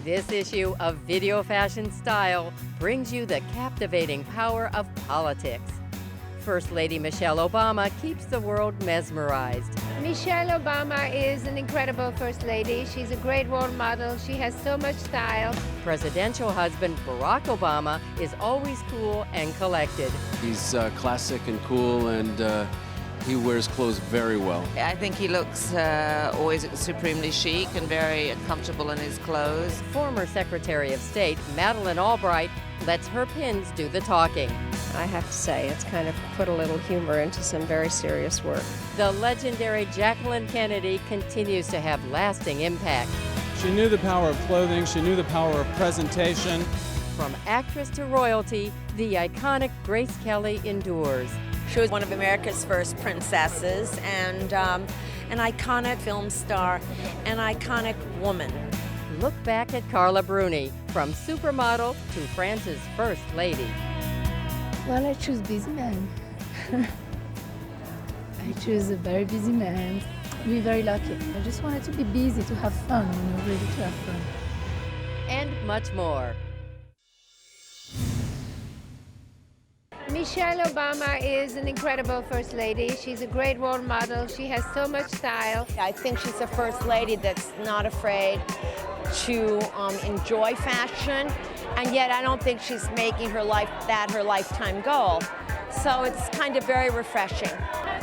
This issue of Video Fashion Style brings you the captivating power of politics. First Lady Michelle Obama keeps the world mesmerized. Michelle Obama is an incredible First Lady. She's a great role model. She has so much style. Presidential husband Barack Obama is always cool and collected. He's classic and cool, and he wears clothes very well. I think he looks always supremely chic and very comfortable in his clothes. Former Secretary of State Meline Albright lets her pins do the talking. I have to say, it's kind of put a little humor into some very serious work. The legendary Jacqueline Kennedy continues to have lasting impact. She knew the power of clothing, she knew the power of presentation. From actress to royalty, the iconic Grace Kelly endures. She was one of America's first princesses and an iconic film star, an iconic woman. Look back at Carla Bruni, from supermodel to France's First Lady. Well, I choose busy man. I choose a very busy man. Be very lucky. I just wanted to be busy, to have fun, really to have fun. And much more. Michelle Obama is an incredible First Lady. She's a great role model. She has so much style. I think she's a First Lady that's not afraid to enjoy fashion, and yet I don't think she's making her lifetime goal. So it's kind of very refreshing.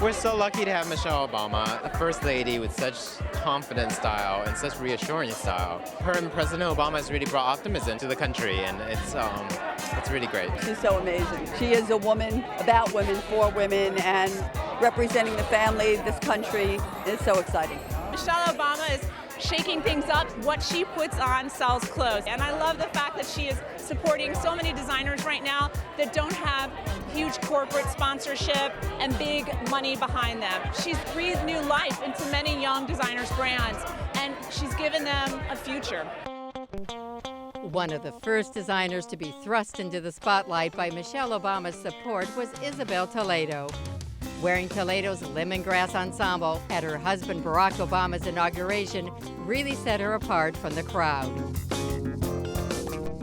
We're so lucky to have Michelle Obama, a First Lady with such confident style and such reassuring style. Her and President Obama has really brought optimism to the country, and it's really great. She's so amazing. She is a woman, about women, for women, and representing the family, this country. It's so exciting. Michelle Obama is shaking things up. What she puts on sells clothes. And I love the fact that she is supporting so many designers right now that don't have huge corporate sponsorship and big money behind them. She's breathed new life into many young designers' brands, and she's given them a future. One of the first designers to be thrust into the spotlight by Michelle Obama's support was Isabel Toledo. Wearing Toledo's lemongrass ensemble at her husband Barack Obama's inauguration really set her apart from the crowd.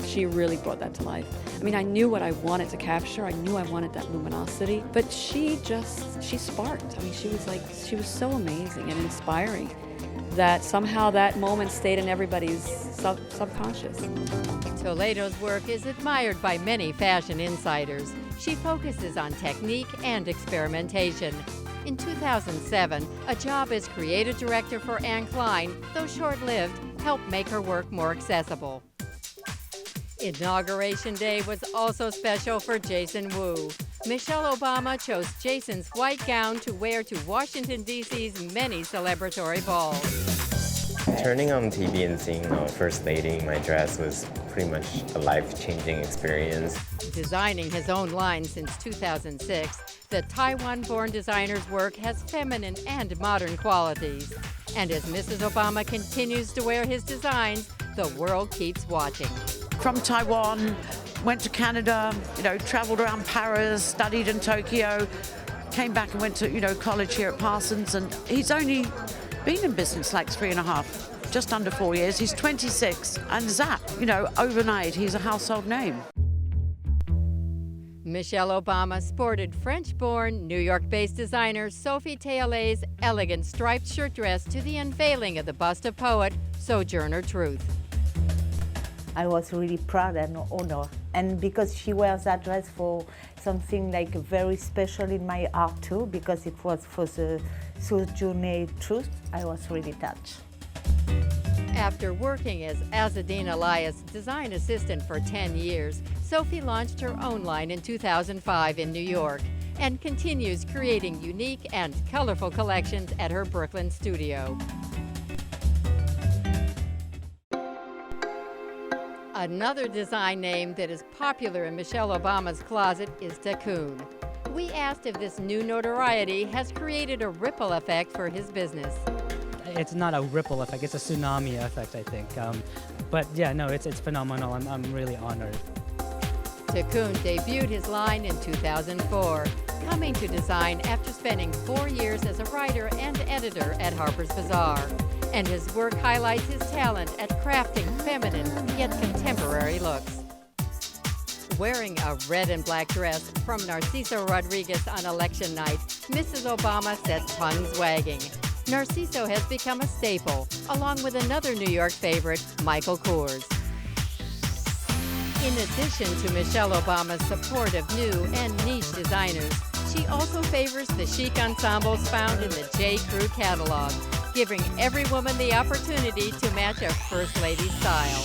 She really brought that to life. I mean, I knew what I wanted to capture. I knew I wanted that luminosity, but she sparked. I mean, she was so amazing and inspiring that somehow that moment stayed in everybody's subconscious. Toledo's work is admired by many fashion insiders. She focuses on technique and experimentation. In 2007, a job as creative director for Anne Klein, though short-lived, helped make her work more accessible. Inauguration Day was also special for Jason Wu. Michelle Obama chose Jason's white gown to wear to Washington, D.C.'s many celebratory balls. Turning on TV and seeing First Lady in my dress was pretty much a life-changing experience. Designing his own line since 2006, the Taiwan-born designer's work has feminine and modern qualities. And as Mrs. Obama continues to wear his designs, the world keeps watching. From Taiwan, went to Canada, traveled around Paris, studied in Tokyo, came back and went to, college here at Parsons, and he's only been in business like 3.5, just under 4 years. He's 26, and zap, overnight, he's a household name. Michelle Obama sported French-born, New York-based designer Sophie Taillet's elegant striped shirt dress to the unveiling of the bust of poet Sojourner Truth. I was really proud and honored. And because she wears that dress for something like very special in my art too, because it was for the Sojourner Truth, I was really touched. After working as Azzedine Elias' design assistant for 10 years, Sophie launched her own line in 2005 in New York and continues creating unique and colorful collections at her Brooklyn studio. Another design name that is popular in Michelle Obama's closet is Cocoon. We asked if this new notoriety has created a ripple effect for his business. It's not a ripple effect, it's a tsunami effect, I think. But yeah, no, it's phenomenal. I'm really honored. Cocoon debuted his line in 2004, coming to design after spending 4 years as a writer and editor at Harper's Bazaar. and his work highlights his talent at crafting feminine yet contemporary looks. Wearing a red and black dress from Narciso Rodriguez on election night, Mrs. Obama sets tongues wagging. Narciso has become a staple, along with another New York favorite, Michael Kors. In addition to Michelle Obama's support of new and niche designers, she also favors the chic ensembles found in the J. Crew catalog, giving every woman the opportunity to match a First Lady's style.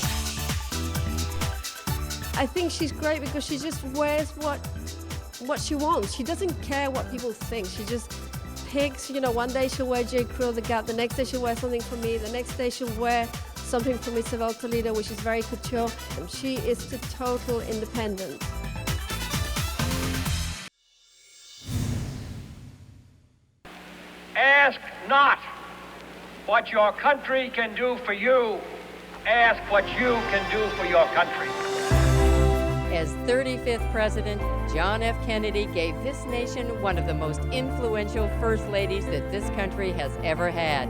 I think she's great because she just wears what she wants. She doesn't care what people think. She just picks, one day she'll wear J. Crew, the Gap, the next day she'll wear something from me, the next day she'll wear something from Isabel Toledo, which is very couture. She is the total independent. Ask not what your country can do for you. Ask what you can do for your country. As 35th President, John F. Kennedy gave this nation one of the most influential First Ladies that this country has ever had.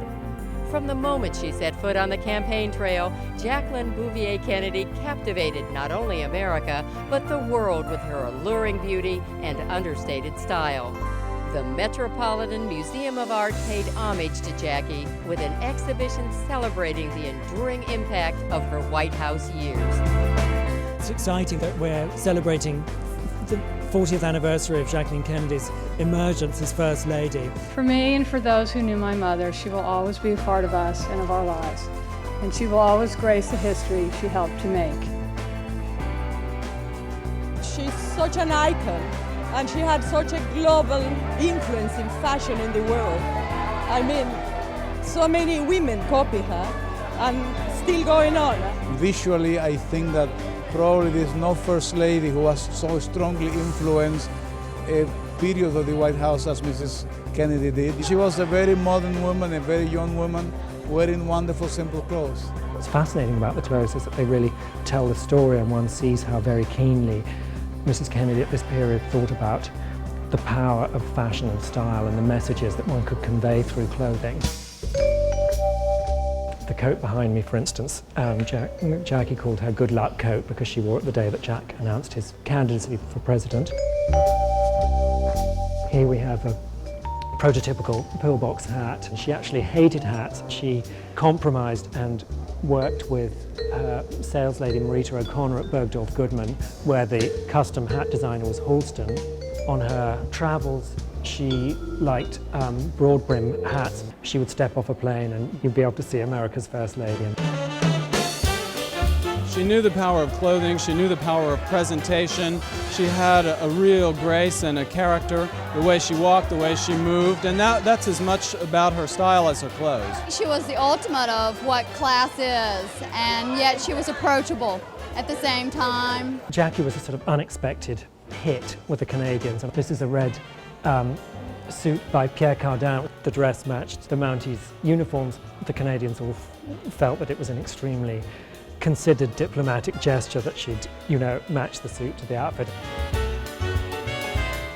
From the moment she set foot on the campaign trail, Jacqueline Bouvier Kennedy captivated not only America, but the world with her alluring beauty and understated style. The Metropolitan Museum of Art paid homage to Jackie with an exhibition celebrating the enduring impact of her White House years. It's exciting that we're celebrating the 40th anniversary of Jacqueline Kennedy's emergence as First Lady. For me and for those who knew my mother, she will always be a part of us and of our lives. And she will always grace the history she helped to make. She's such an icon, and she had such a global influence in fashion in the world. I mean, so many women copy her, and still going on. Visually, I think that probably there's no First Lady who has so strongly influenced a period of the White House as Mrs. Kennedy did. She was a very modern woman, a very young woman, wearing wonderful, simple clothes. What's fascinating about the clothes is that they really tell the story, and one sees how very keenly Mrs. Kennedy at this period thought about the power of fashion and style and the messages that one could convey through clothing. The coat behind me, for instance, Jackie called her good luck coat because she wore it the day that Jack announced his candidacy for president. Here we have a prototypical pillbox hat. She actually hated hats. She compromised and worked with sales lady Marita O'Connor at Bergdorf Goodman, where the custom hat designer was Halston. On her travels, she liked broad brim hats. She would step off a plane and you'd be able to see America's First Lady. She knew the power of clothing, she knew the power of presentation. She had a real grace and a character, the way she walked, the way she moved, and that's as much about her style as her clothes. She was the ultimate of what class is, and yet she was approachable at the same time. Jackie was a sort of unexpected hit with the Canadians. This is a red suit by Pierre Cardin. The dress matched the Mounties' uniforms. The Canadians all felt that it was an extremely considered diplomatic gesture that she'd, match the suit to the outfit.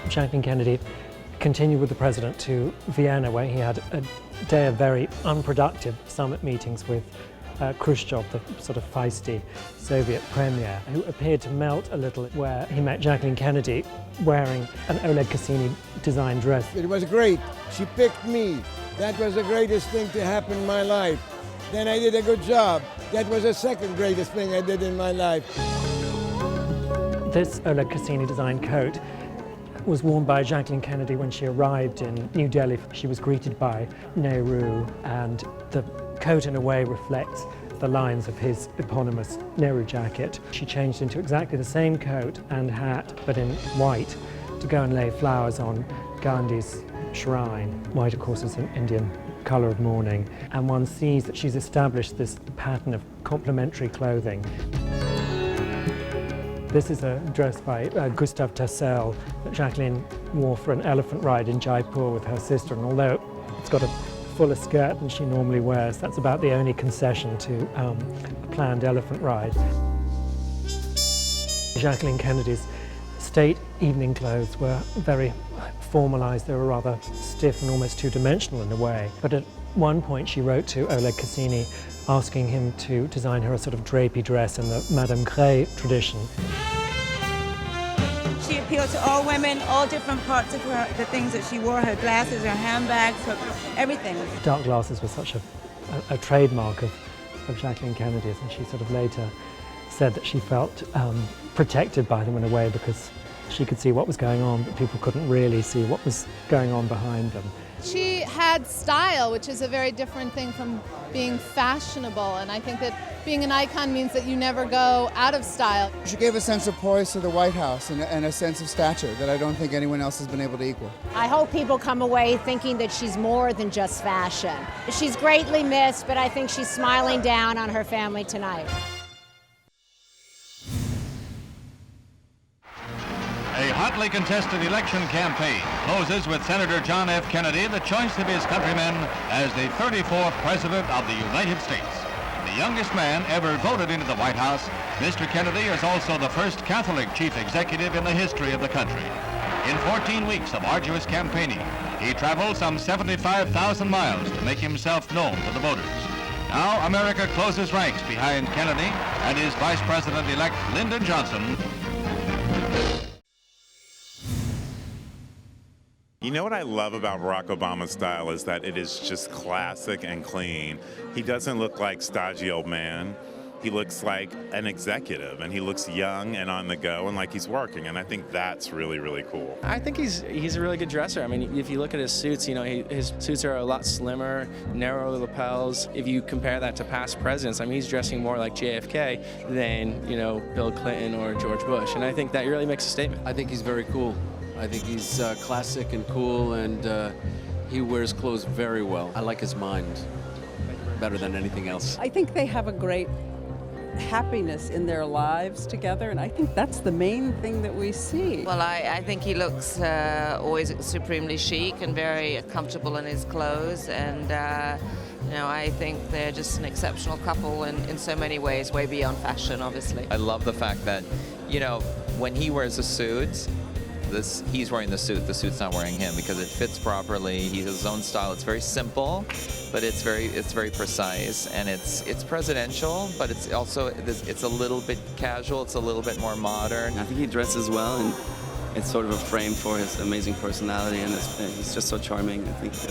Jacqueline Kennedy continued with the president to Vienna, where he had a day of very unproductive summit meetings with Khrushchev, the sort of feisty Soviet premier, who appeared to melt a little, where he met Jacqueline Kennedy wearing an Oleg Cassini designed dress. It was great. She picked me. That was the greatest thing to happen in my life. Then I did a good job. That was the second greatest thing I did in my life. This Oleg Cassini designed coat was worn by Jacqueline Kennedy when she arrived in New Delhi. She was greeted by Nehru, and the coat in a way reflects the lines of his eponymous Nehru jacket. She changed into exactly the same coat and hat, but in white, to go and lay flowers on Gandhi's shrine. White, of course, is an Indian colour of mourning, and one sees that she's established this pattern of complementary clothing. This is a dress by Gustave Tassel that Jacqueline wore for an elephant ride in Jaipur with her sister, and although it's got a fuller skirt than she normally wears, that's about the only concession to a planned elephant ride. Jacqueline Kennedy's state evening clothes were very formalised. They were rather stiff and almost two-dimensional in a way. But at one point she wrote to Oleg Cassini asking him to design her a sort of drapey dress in the Madame Grey tradition. She appealed to all women, all different parts of her, the things that she wore, her glasses, her handbags, everything. Dark glasses was such a trademark of Jacqueline Kennedy's, and she sort of later said that she felt protected by them in a way because she could see what was going on, but people couldn't really see what was going on behind them. She had style, which is a very different thing from being fashionable, and I think that being an icon means that you never go out of style. She gave a sense of poise to the White House and a sense of stature that I don't think anyone else has been able to equal. I hope people come away thinking that she's more than just fashion. She's greatly missed, but I think she's smiling down on her family tonight. A hotly contested election campaign closes with Senator John F. Kennedy the choice of his countrymen as the 34th President of the United States. The youngest man ever voted into the White House, Mr. Kennedy is also the first Catholic chief executive in the history of the country. In 14 weeks of arduous campaigning, he traveled some 75,000 miles to make himself known to the voters. Now America closes ranks behind Kennedy and his Vice President-elect Lyndon Johnson. You know what I love about Barack Obama's style is that it is just classic and clean. He doesn't look like stodgy old man. He looks like an executive, and he looks young and on the go and like he's working, and I think that's really, really cool. I think he's a really good dresser. I mean, if you look at his suits, his suits are a lot slimmer, narrow lapels. If you compare that to past presidents, I mean, he's dressing more like JFK than, Bill Clinton or George Bush, and I think that really makes a statement. I think he's very cool. I think he's classic and cool, and he wears clothes very well. I like his mind better than anything else. I think they have a great happiness in their lives together, and I think that's the main thing that we see. Well, I think he looks always supremely chic and very comfortable in his clothes, and I think they're just an exceptional couple in so many ways, way beyond fashion, obviously. I love the fact that, when he wears a suit, he's wearing the suit's not wearing him, because it fits properly. He has his own style. It's very simple, but it's very precise, and it's presidential, but it's also it's a little bit casual. It's a little bit more modern. I think he dresses well, and it's sort of a frame for his amazing personality, and he's just so charming. I think he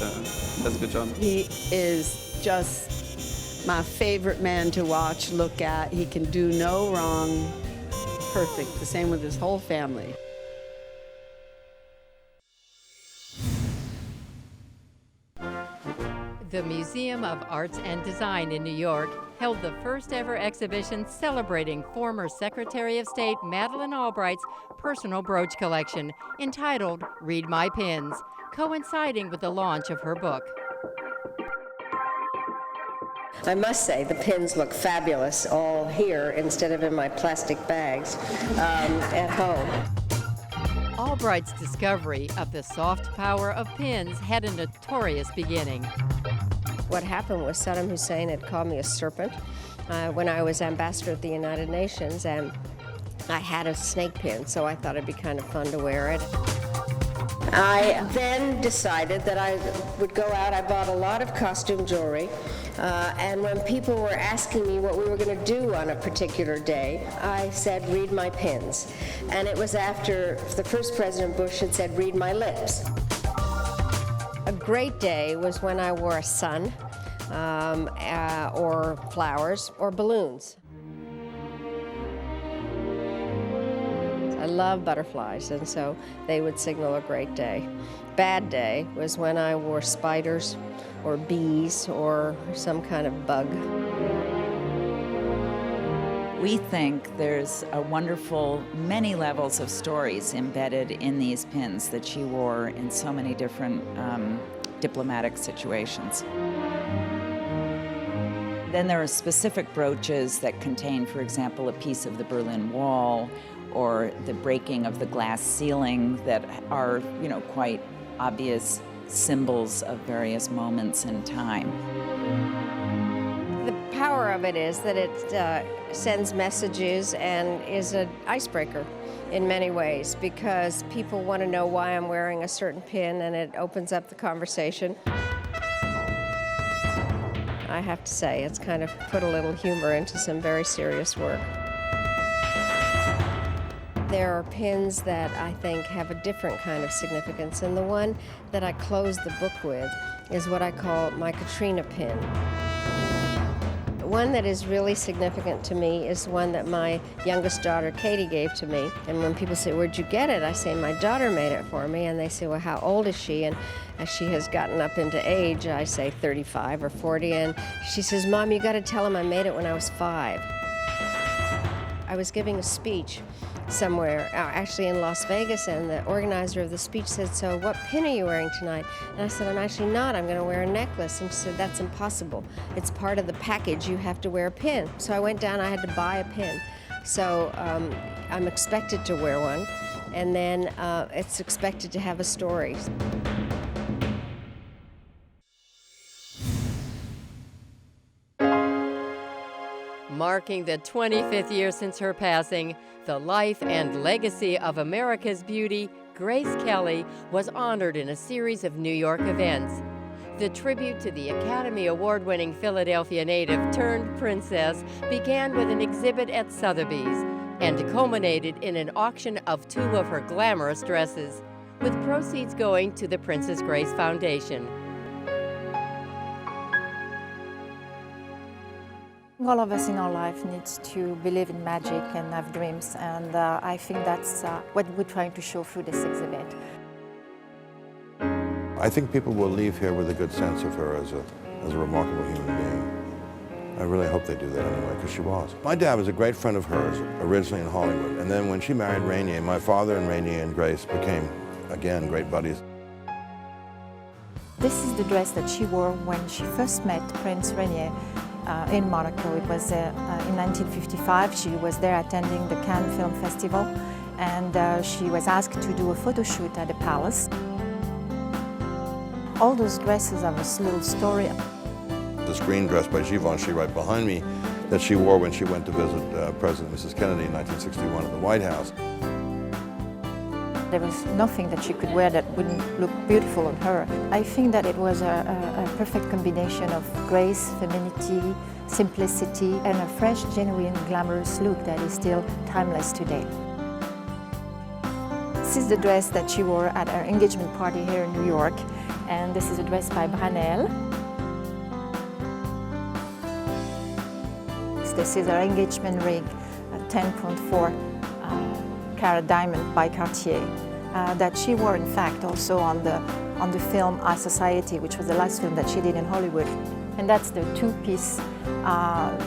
does a good job. He is just my favorite man to watch, look at. He can do no wrong. Perfect. The same with his whole family. The Museum of Arts and Design in New York held the first ever exhibition celebrating former Secretary of State Meline Albright's personal brooch collection entitled Read My Pins, coinciding with the launch of her book. I must say the pins look fabulous all here instead of in my plastic bags at home. Albright's discovery of the soft power of pins had a notorious beginning. What happened was Saddam Hussein had called me a serpent when I was ambassador at the United Nations, and I had a snake pin, so I thought it'd be kind of fun to wear it. I then decided that I would go out. I bought a lot of costume jewelry, and when people were asking me what we were going to do on a particular day, I said, read my pins. And it was after the first President Bush had said, read my lips. A great day was when I wore a sun, or flowers, or balloons. I love butterflies, and so they would signal a great day. Bad day was when I wore spiders, or bees, or some kind of bug. We think there's a wonderful many levels of stories embedded in these pins that she wore in so many different diplomatic situations. Then there are specific brooches that contain, for example, a piece of the Berlin Wall or the breaking of the glass ceiling that are, quite obvious symbols of various moments in time. The power of it is that it sends messages and is an icebreaker in many ways, because people want to know why I'm wearing a certain pin, and it opens up the conversation. I have to say. It's kind of put a little humor into some very serious work. There are pins that I think have a different kind of significance, and the one that I close the book with is what I call my Katrina pin. One that is really significant to me is one that my youngest daughter, Katie, gave to me. And when people say, "Where'd you get it?" I say, "My daughter made it for me." And they say, "Well, how old is she?" And as she has gotten up into age, I say 35 or 40. And she says, "Mom, you got to tell him I made it when I was 5. I was giving a speech somewhere, actually in Las Vegas, and the organizer of the speech said, "So what pin are you wearing tonight?" And I said, "I'm actually not. I'm going to wear a necklace." And she said, "That's impossible. It's part of the package. You have to wear a pin." So I went down. I had to buy a pin. So I'm expected to wear one, and then it's expected to have a story. Marking the 25th year since her passing, the life and legacy of America's beauty, Grace Kelly, was honored in a series of New York events. The tribute to the Academy Award-winning Philadelphia native turned princess began with an exhibit at Sotheby's and culminated in an auction of 2 of her glamorous dresses, with proceeds going to the Princess Grace Foundation. All of us in our life needs to believe in magic and have dreams, and I think that's what we're trying to show through this exhibit. I think people will leave here with a good sense of her as a remarkable human being. I really hope they do that anyway, because she was. My dad was a great friend of hers, originally in Hollywood, and then when she married Rainier, my father and Rainier and Grace became, again, great buddies. This is the dress that she wore when she first met Prince Rainier in Monaco. It was in 1955. She was there attending the Cannes Film Festival, and she was asked to do a photo shoot at the palace. All those dresses have a little story. This green dress by Givenchy right behind me that she wore when she went to visit President and Mrs. Kennedy in 1961 at the White House. There was nothing that she could wear that wouldn't look beautiful on her. I think that it was a perfect combination of grace, femininity, simplicity, and a fresh, genuine, glamorous look that is still timeless today. This is the dress that she wore at her engagement party here in New York, and this is a dress by Branel. This is her engagement ring, a 10.4 carat diamond by Cartier, that she wore, in fact, also on the film High Society, which was the last film that she did in Hollywood. And that's the 2-piece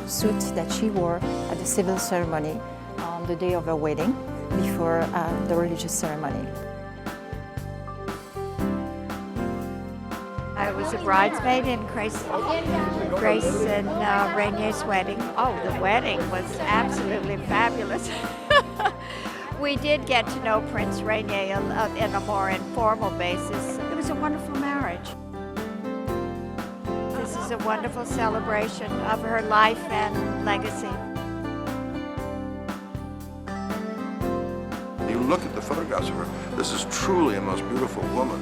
suit that she wore at the civil ceremony on the day of her wedding, before the religious ceremony. I was a bridesmaid in Grace and Rainier's wedding. Oh, the wedding was absolutely fabulous. We did get to know Prince Rainier in a more informal basis. It was a wonderful marriage. This is a wonderful celebration of her life and legacy. You look at the photographs of her, this is truly a most beautiful woman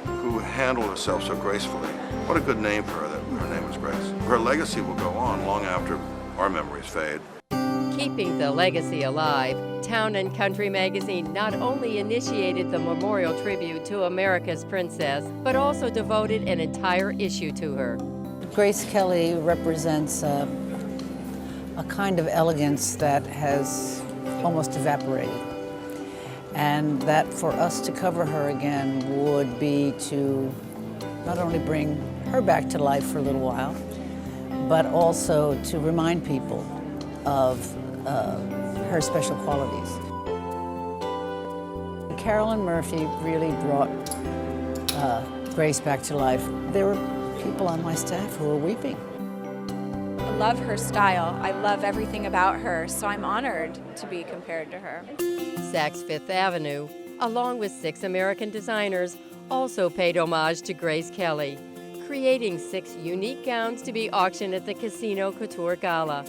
who handled herself so gracefully. What a good name for her, that her name was Grace. Her legacy will go on long after our memories fade. Keeping the legacy alive, Town and Country magazine not only initiated the memorial tribute to America's princess, but also devoted an entire issue to her. Grace Kelly represents a kind of elegance that has almost evaporated. And that for us to cover her again would be to not only bring her back to life for a little while, but also to remind people of her special qualities. Carolyn Murphy really brought Grace back to life. There were people on my staff who were weeping. I love her style. I love everything about her, so I'm honored to be compared to her. Saks Fifth Avenue, along with 6 American designers, also paid homage to Grace Kelly, creating 6 unique gowns to be auctioned at the Casino Couture Gala.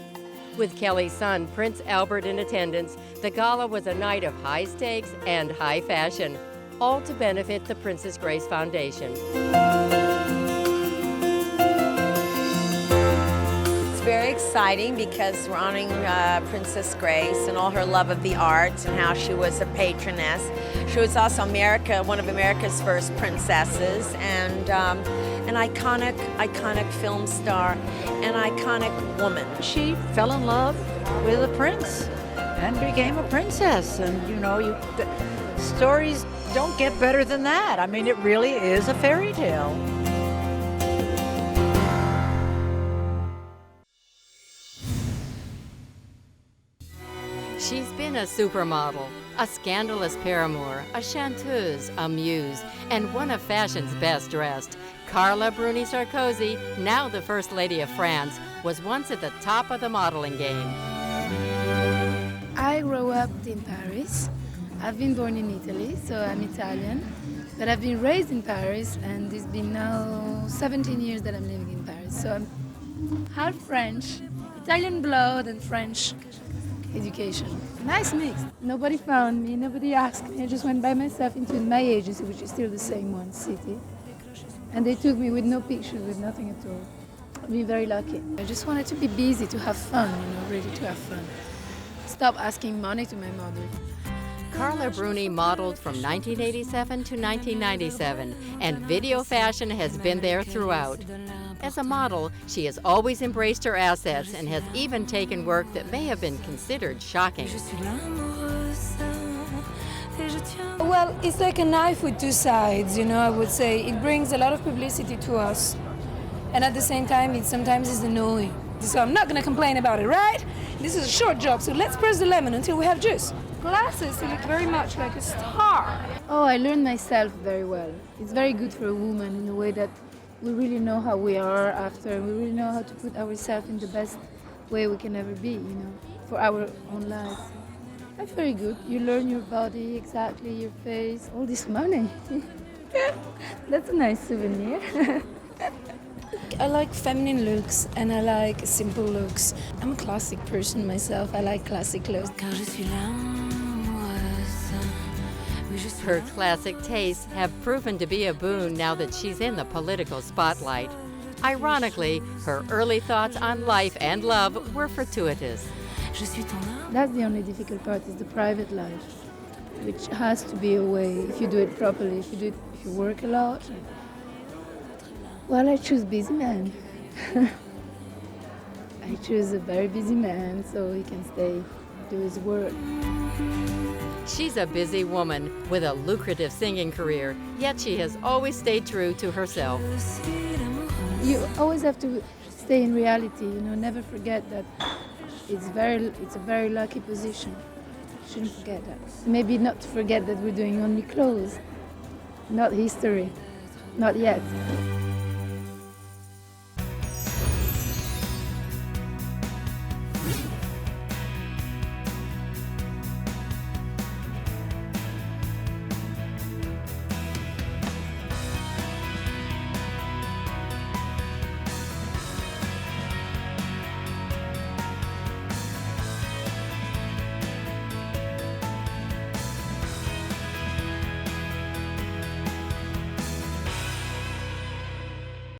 With Kelly's son, Prince Albert, in attendance, the gala was a night of high stakes and high fashion, all to benefit the Princess Grace Foundation. very exciting because we're honoring Princess Grace and all her love of the arts and how she was a patroness. She was also one of America's first princesses, and an iconic film star, an iconic woman. She fell in love with a prince and became a princess, and the stories don't get better than that. I mean, it really is a fairy tale. She's been a supermodel, a scandalous paramour, a chanteuse, a muse, and one of fashion's best dressed. Carla Bruni Sarkozy, now the First Lady of France, was once at the top of the modeling game. I grew up in Paris. I've been born in Italy, so I'm Italian. But I've been raised in Paris, and it's been now 17 years that I'm living in Paris. So I'm half French, Italian blood and French education. Nice mix. Nobody found me, nobody asked me. I just went by myself into my agency, which is still the same one, City. And they took me with no pictures, with nothing at all. I've been very lucky. I just wanted to be busy, to have fun, really to have fun. Stop asking money to my mother. Carla Bruni modeled from 1987 to 1997, and video fashion has been there throughout. As a model, she has always embraced her assets and has even taken work that may have been considered shocking. Well, it's like a knife with two sides, I would say. It brings a lot of publicity to us. And at the same time, it sometimes is annoying. So I'm not going to complain about it, right? This is a short job, so let's press the lemon until we have juice. Glasses, you look very much like a star. Oh, I learned myself very well. It's very good for a woman in a way that we really know how we are after. We really know how to put ourselves in the best way we can ever be, for our own lives. That's very good. You learn your body, exactly, your face, all this money. That's a nice souvenir. I like feminine looks and I like simple looks. I'm a classic person myself. I like classic clothes. Her classic tastes have proven to be a boon now that she's in the political spotlight. Ironically, her early thoughts on life and love were fortuitous. That's the only difficult part, is the private life, which has to be a way if you do it properly, if you work a lot. Well, I choose busy man. I choose a very busy man so he can stay, do his work. She's a busy woman with a lucrative singing career, yet she has always stayed true to herself. You always have to stay in reality, never forget that it's a very lucky position. You shouldn't forget that. Maybe not to forget that we're doing only clothes, not history, not yet.